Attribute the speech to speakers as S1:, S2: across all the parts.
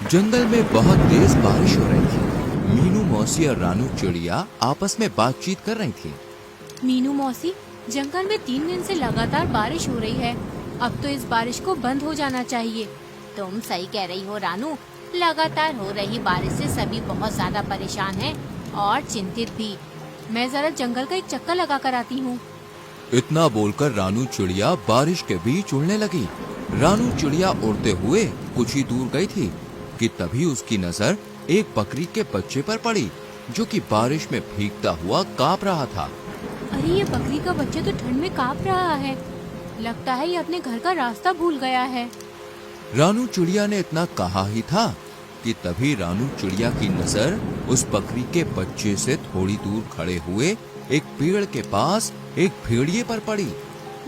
S1: जंगल में बहुत तेज बारिश हो रही थी। मीनू मौसी और रानू चिड़िया आपस में बातचीत कर रही थी।
S2: मीनू मौसी, जंगल में 3 दिन से लगातार बारिश हो रही है। अब तो इस बारिश को बंद हो जाना चाहिए।
S3: तुम सही कह रही हो रानू, लगातार हो रही बारिश से सभी बहुत ज्यादा परेशान हैं और चिंतित भी।
S2: मैं जरा जंगल का एक चक्कर लगा कर आती हूँ।
S1: इतना बोलकर रानू चिड़िया बारिश के बीच उड़ने लगी। रानू चिड़िया उड़ते हुए कुछ ही दूर गई थी कि तभी उसकी नजर एक बकरी के बच्चे पर पड़ी, जो कि बारिश में भीगता हुआ कांप रहा था।
S2: अरे ये बकरी का बच्चा तो ठंड में कांप रहा है। लगता है ये अपने घर का रास्ता भूल गया है।
S1: रानू चिड़िया ने इतना कहा ही था कि तभी रानू चिड़िया की नजर उस बकरी के बच्चे से थोड़ी दूर खड़े हुए एक पेड़ के पास एक भेड़िए पर पड़ी।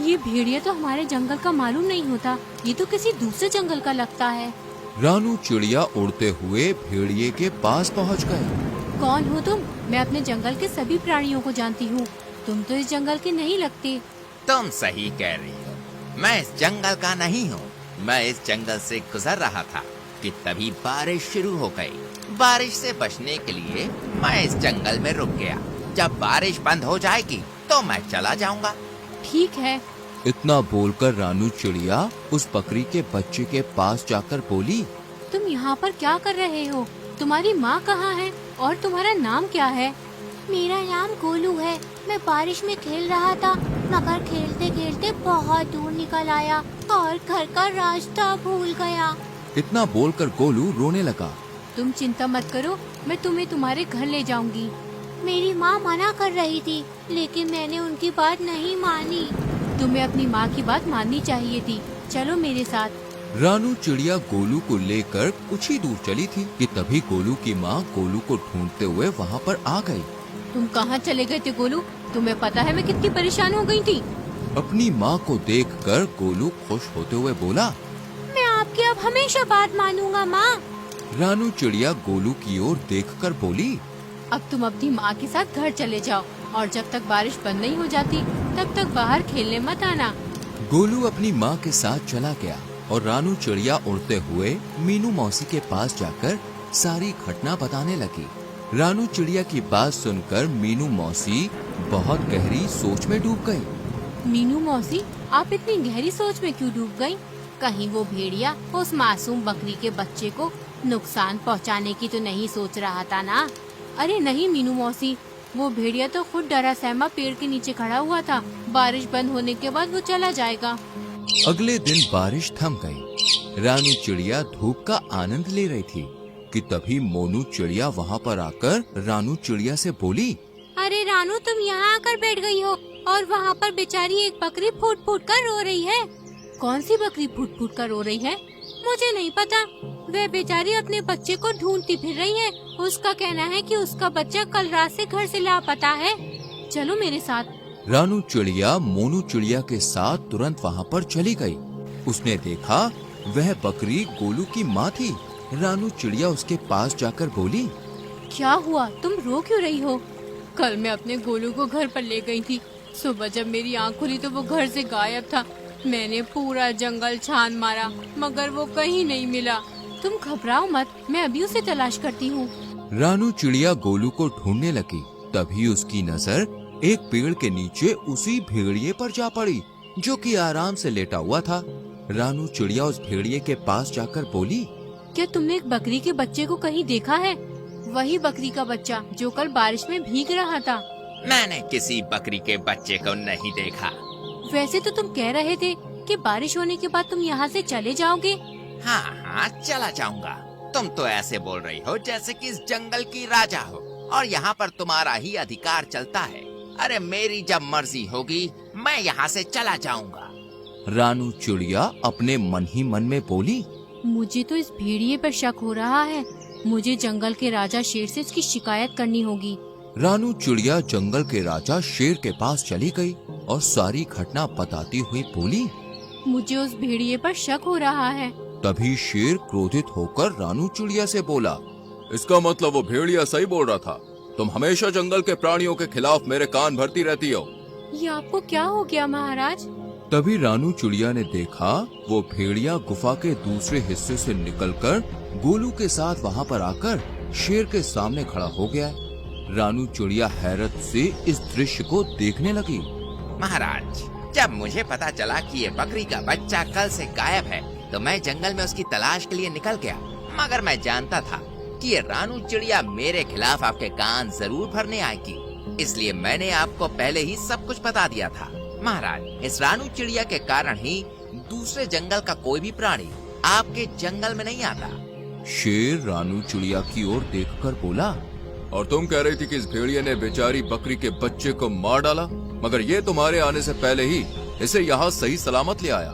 S2: ये भेड़िया तो हमारे जंगल का मालूम नहीं होता, ये तो किसी दूसरे जंगल का लगता है।
S1: रानू चिड़िया उड़ते हुए भेड़िए के पास पहुंच गए।
S2: कौन हो तुम? मैं अपने जंगल के सभी प्राणियों को जानती हूँ। तुम तो इस जंगल के नहीं लगते।
S4: तुम सही कह रही हो, मैं इस जंगल का नहीं हूँ। मैं इस जंगल से गुजर रहा था कि तभी बारिश शुरू हो गई। बारिश से बचने के लिए मैं इस जंगल में रुक गया। जब बारिश बंद हो जाएगी तो मैं चला जाऊंगा।
S2: ठीक है।
S1: इतना बोलकर रानू चिड़िया उस बकरी के बच्चे के पास जाकर बोली,
S2: तुम यहाँ पर क्या कर रहे हो? तुम्हारी माँ कहाँ है और तुम्हारा नाम क्या है?
S3: मेरा नाम गोलू है। मैं बारिश में खेल रहा था, मगर खेलते खेलते बहुत दूर निकल आया और घर का रास्ता भूल गया।
S1: इतना बोलकर गोलू रोने लगा।
S2: तुम चिंता मत करो, मैं तुम्हें तुम्हारे घर ले जाऊंगी।
S3: मेरी माँ मना कर रही थी, लेकिन मैंने उनकी बात नहीं मानी।
S2: तुम्हें अपनी माँ की बात माननी चाहिए थी। चलो मेरे साथ।
S1: रानू चिड़िया गोलू को लेकर कुछ ही दूर चली थी कि तभी गोलू की माँ गोलू को ढूंढते हुए वहाँ पर आ गई।
S2: तुम कहाँ चले गए थे गोलू? तुम्हें पता है मैं कितनी परेशान हो गई थी।
S1: अपनी माँ को देखकर गोलू खुश होते हुए बोला,
S3: मैं आपकी अब हमेशा बात मानूंगा माँ।
S1: रानू चिड़िया गोलू की ओर देखकर बोली,
S2: अब तुम अपनी माँ के साथ घर चले जाओ और जब तक बारिश बंद नहीं हो जाती तब तक बाहर खेलने मत आना।
S1: गोलू अपनी माँ के साथ चला गया और रानू चिड़िया उड़ते हुए मीनू मौसी के पास जाकर सारी घटना बताने लगी। रानू चिड़िया की बात सुनकर मीनू मौसी बहुत गहरी सोच में डूब गई।
S2: मीनू मौसी, आप इतनी गहरी सोच में क्यों डूब गयी?
S3: कहीं वो भेड़िया उस मासूम बकरी के बच्चे को नुकसान पहुंचाने की तो नहीं सोच रहा था ना?
S2: अरे नहीं मीनू मौसी, वो भेड़िया तो खुद डरा सहमा पेड़ के नीचे खड़ा हुआ था। बारिश बंद होने के बाद वो चला जाएगा।
S1: अगले दिन बारिश थम गई। रानू चिड़िया धूप का आनंद ले रही थी कि तभी मोनू चिड़िया वहाँ पर आकर रानू चिड़िया से बोली,
S3: अरे रानू, तुम यहाँ आकर बैठ गई हो और वहाँ पर बेचारी एक बकरी फूट फूट कर रो रही है।
S2: कौन सी बकरी फूट फूट कर रो रही है?
S3: मुझे नहीं पता। वह बेचारी अपने बच्चे को ढूंढती फिर रही है। उसका कहना है कि उसका बच्चा कल रात से घर से लापता है।
S2: चलो मेरे साथ।
S1: रानू चिड़िया मोनू चिड़िया के साथ तुरंत वहाँ पर चली गई। उसने देखा वह बकरी गोलू की माँ थी। रानू चिड़िया उसके पास जाकर बोली,
S2: क्या हुआ? तुम रो क्यों रही हो? कल मैं अपने गोलू को घर पर ले गई थी। सुबह जब मेरी आँख खुली तो वो घर से गायब था। मैंने पूरा जंगल छान मारा मगर वो कहीं नहीं मिला। तुम घबराओ मत, मैं अभी उसे तलाश करती हूँ।
S1: रानू चिड़िया गोलू को ढूंढने लगी। तभी उसकी नजर एक पेड़ के नीचे उसी भेड़िए पर जा पड़ी, जो कि आराम से लेटा हुआ था। रानू चिड़िया उस भेड़िए के पास जाकर बोली,
S2: क्या तुमने एक बकरी के बच्चे को कहीं देखा है? वही बकरी का बच्चा जो कल बारिश में भीग रहा था।
S4: मैंने किसी बकरी के बच्चे को नहीं देखा।
S2: वैसे तो तुम कह रहे थे कि बारिश होने के बाद तुम यहाँ से चले जाओगे।
S4: हाँ हाँ, चला जाऊंगा। तुम तो ऐसे बोल रही हो जैसे कि इस जंगल की राजा हो और यहाँ पर तुम्हारा ही अधिकार चलता है। अरे मेरी जब मर्जी होगी मैं यहाँ से चला जाऊंगा।
S1: रानू चिड़िया अपने मन ही मन में बोली,
S2: मुझे तो इस भेड़िए पर शक हो रहा है। मुझे जंगल के राजा शेर से इसकी शिकायत करनी होगी।
S1: रानू चिड़िया जंगल के राजा शेर के पास चली गई और सारी घटना बताती हुई बोली,
S2: मुझे उस भेड़िए पर शक हो रहा है।
S1: तभी शेर क्रोधित होकर रानू चिड़िया से बोला, इसका मतलब वो भेड़िया सही बोल रहा था। तुम हमेशा जंगल के प्राणियों के खिलाफ मेरे कान भरती रहती हो।
S2: ये आपको क्या हो गया महाराज?
S1: तभी रानू चिड़िया ने देखा वो भेड़िया गुफा के दूसरे हिस्से से निकलकर गोलू के साथ वहाँ पर आकर शेर के सामने खड़ा हो गया है। रानू चिड़िया हैरत से इस दृश्य को देखने लगी।
S4: महाराज, जब मुझे पता चला कि ये बकरी का बच्चा कल से गायब है तो मैं जंगल में उसकी तलाश के लिए निकल गया, मगर मैं जानता था कि ये रानू चिड़िया मेरे खिलाफ आपके कान जरूर भरने आएगी, इसलिए मैंने आपको पहले ही सब कुछ बता दिया था। महाराज, इस रानू चिड़िया के कारण ही दूसरे जंगल का कोई भी प्राणी आपके जंगल में नहीं आता।
S1: शेर रानू चिड़िया की ओर देखकर बोला, और तुम कह रही थी कि इस भेड़िए ने बेचारी बकरी के बच्चे को मार डाला, मगर ये तुम्हारे आने से पहले ही इसे यहाँ सही सलामत ले आया।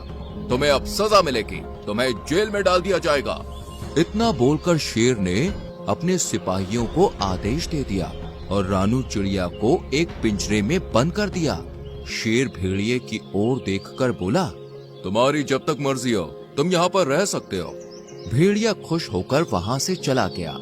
S1: तुम्हें अब सजा मिलेगी, तुम्हें जेल में डाल दिया जाएगा। इतना बोलकर शेर ने अपने सिपाहियों को आदेश दे दिया और रानू चिड़िया को एक पिंजरे में बंद कर दिया। शेर भेड़िए की ओर देखकर बोला, तुम्हारी जब तक मर्जी हो तुम यहाँ पर रह सकते हो। भेड़िया खुश होकर वहाँ से चला गया।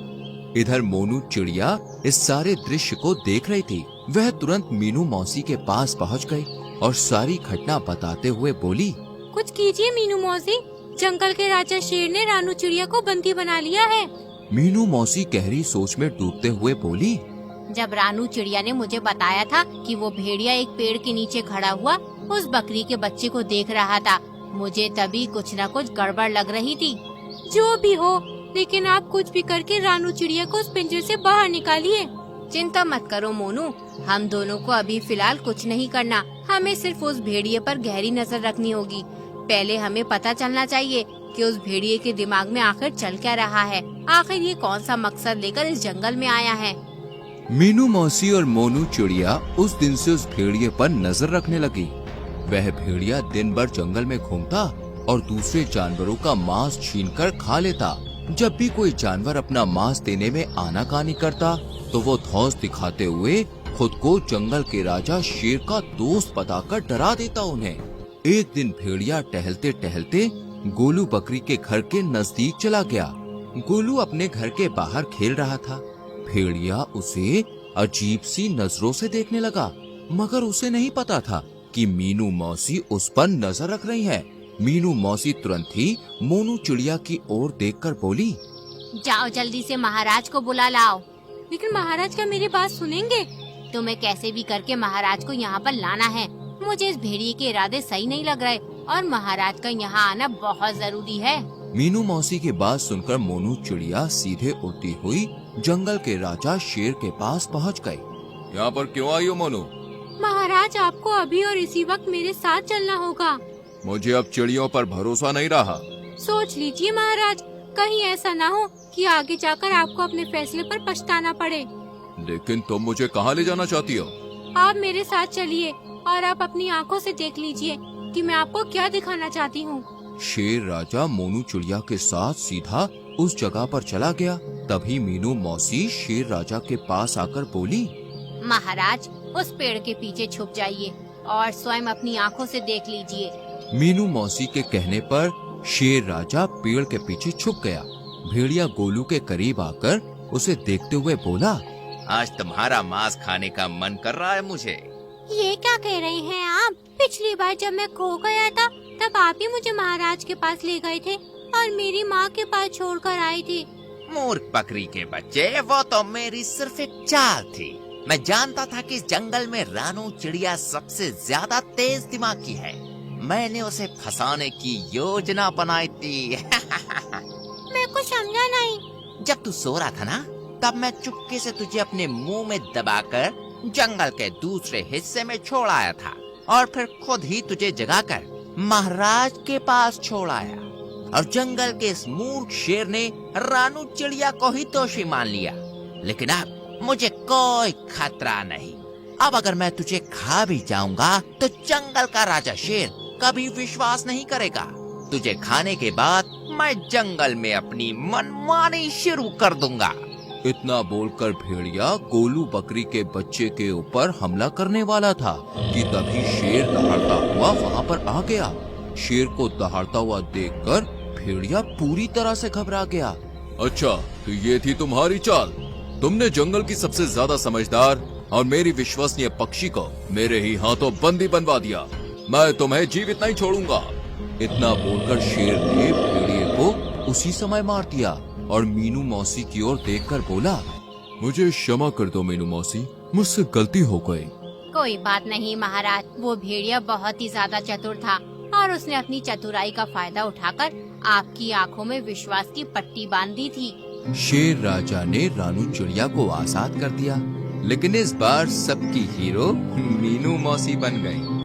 S1: इधर मोनू चिड़िया इस सारे दृश्य को देख रही थी। वह तुरंत मीनू मौसी के पास पहुँच गई और सारी घटना बताते हुए बोली,
S2: कुछ कीजिए मीनू मौसी, जंगल के राजा शेर ने रानू चिड़िया को बंदी बना लिया है।
S1: मीनू मौसी गहरी सोच में डूबते हुए बोली,
S3: जब रानू चिड़िया ने मुझे बताया था कि वो भेड़िया एक पेड़ के नीचे खड़ा हुआ उस बकरी के बच्चे को देख रहा था, मुझे तभी कुछ न कुछ गड़बड़ लग रही थी।
S2: जो भी हो, लेकिन आप कुछ भी करके रानू चिड़िया को उस पिंजरे से बाहर निकालिए।
S3: चिंता मत करो मोनू, हम दोनों को अभी फिलहाल कुछ नहीं करना, हमें सिर्फ उस भेड़िए पर गहरी नजर रखनी होगी। पहले हमें पता चलना चाहिए कि उस भेड़िए के दिमाग में आखिर चल क्या रहा है, आखिर ये कौन सा मकसद लेकर इस जंगल में आया है।
S1: मीनू मौसी और मोनू चिड़िया उस दिन से उस भेड़िए पर नजर रखने लगी। वह भेड़िया दिन भर जंगल में घूमता और दूसरे जानवरों का मांस छीनकर खा लेता। जब भी कोई जानवर अपना मांस देने में आनाकानी करता तो वो धौंस दिखाते हुए खुद को जंगल के राजा शेर का दोस्त बताकर डरा देता उन्हें। एक दिन भेड़िया टहलते टहलते गोलू बकरी के घर के नजदीक चला गया। गोलू अपने घर के बाहर खेल रहा था। भेड़िया उसे अजीब सी नजरों से देखने लगा, मगर उसे नहीं पता था कि मीनू मौसी उस पर नजर रख रही है। मीनू मौसी तुरंत ही मोनू चिड़िया की ओर देखकर बोली,
S3: जाओ जल्दी से महाराज को बुला लाओ।
S2: लेकिन महाराज क्या मेरी बात सुनेंगे?
S3: तुम्हें कैसे भी करके महाराज को यहाँ पर लाना है। मुझे इस भेड़िए के इरादे सही नहीं लग रहे और महाराज का यहाँ आना बहुत जरूरी है।
S1: मीनू मौसी की बात सुनकर मोनू चिड़िया सीधे उड़ती हुई जंगल के राजा शेर के पास पहुँच गई। यहाँ पर क्यों आई हो मोनू?
S2: महाराज, आपको अभी और इसी वक्त मेरे साथ चलना होगा।
S1: मुझे अब चिड़ियों पर भरोसा नहीं रहा।
S2: सोच लीजिए महाराज, कहीं ऐसा ना हो कि आगे जाकर आपको अपने फैसले पर पछताना पड़े।
S1: लेकिन तुम मुझे कहाँ ले जाना चाहती हो?
S2: आप मेरे साथ चलिए और आप अपनी आंखों से देख लीजिए कि मैं आपको क्या दिखाना चाहती हूँ।
S1: शेर राजा मोनू चिड़िया के साथ सीधा उस जगह पर चला गया। तभी मीनू मौसी शेर राजा के पास आकर बोली,
S3: महाराज, उस पेड़ के पीछे छुप जाइए और स्वयं अपनी आंखों से देख लीजिए।
S1: मीनू मौसी के कहने पर शेर राजा पेड़ के पीछे छुप गया। भेड़िया गोलू के करीब आकर उसे देखते हुए बोला,
S4: आज तुम्हारा मांस खाने का मन कर रहा है मुझे।
S3: ये क्या कह रहे हैं आप? पिछली बार जब मैं खो गया था तब आप ही मुझे महाराज के पास ले गए थे और मेरी माँ के पास छोड़कर आए थे।
S4: मूर्ख बकरी के बच्चे, वो तो मेरी सिर्फ एक चाल थी। मैं जानता था कि इस जंगल में रानू चिड़िया सबसे ज्यादा तेज दिमाग की है। मैंने उसे फंसाने की योजना बनाई थी।
S3: मैं कुछ समझा नहीं।
S4: जब तू सो रहा था ना, तब मैं चुपके से तुझे अपने मुंह में दबाकर जंगल के दूसरे हिस्से में छोड़ आया था और फिर खुद ही तुझे जगाकर महाराज के पास छोड़ आया। और जंगल के इस मूर्ख शेर ने रानू चिड़िया को ही दोषी मान लिया। लेकिन अब मुझे कोई खतरा नहीं। अब अगर मैं तुझे खा भी जाऊंगा तो जंगल का राजा शेर कभी विश्वास नहीं करेगा। तुझे खाने के बाद मैं जंगल में अपनी मनमानी शुरू कर दूंगा।
S1: इतना बोलकर भेड़िया गोलू बकरी के बच्चे के ऊपर हमला करने वाला था कि तभी शेर दहाड़ता हुआ वहाँ पर आ गया। शेर को दहाड़ता हुआ देखकर भेड़िया पूरी तरह से घबरा गया। अच्छा, तो ये थी तुम्हारी चाल? तुमने जंगल की सबसे ज्यादा समझदार और मेरी विश्वसनीय पक्षी को मेरे ही हाथों बंदी बनवा दिया। मैं तुम्हें जीवित नहीं छोड़ूंगा। इतना बोलकर शेर ने भेड़िए को उसी समय मार दिया और मीनू मौसी की ओर देखकर बोला, मुझे क्षमा कर दो मीनू मौसी, मुझसे गलती हो गई।
S3: कोई बात नहीं महाराज, वो भेड़िया बहुत ही ज्यादा चतुर था और उसने अपनी चतुराई का फायदा उठाकर आपकी आंखों में विश्वास की पट्टी बांध दी थी।
S1: शेर राजा ने रानू चिड़िया को आजाद कर दिया, लेकिन इस बार सबकी हीरो मीनू मौसी बन गई।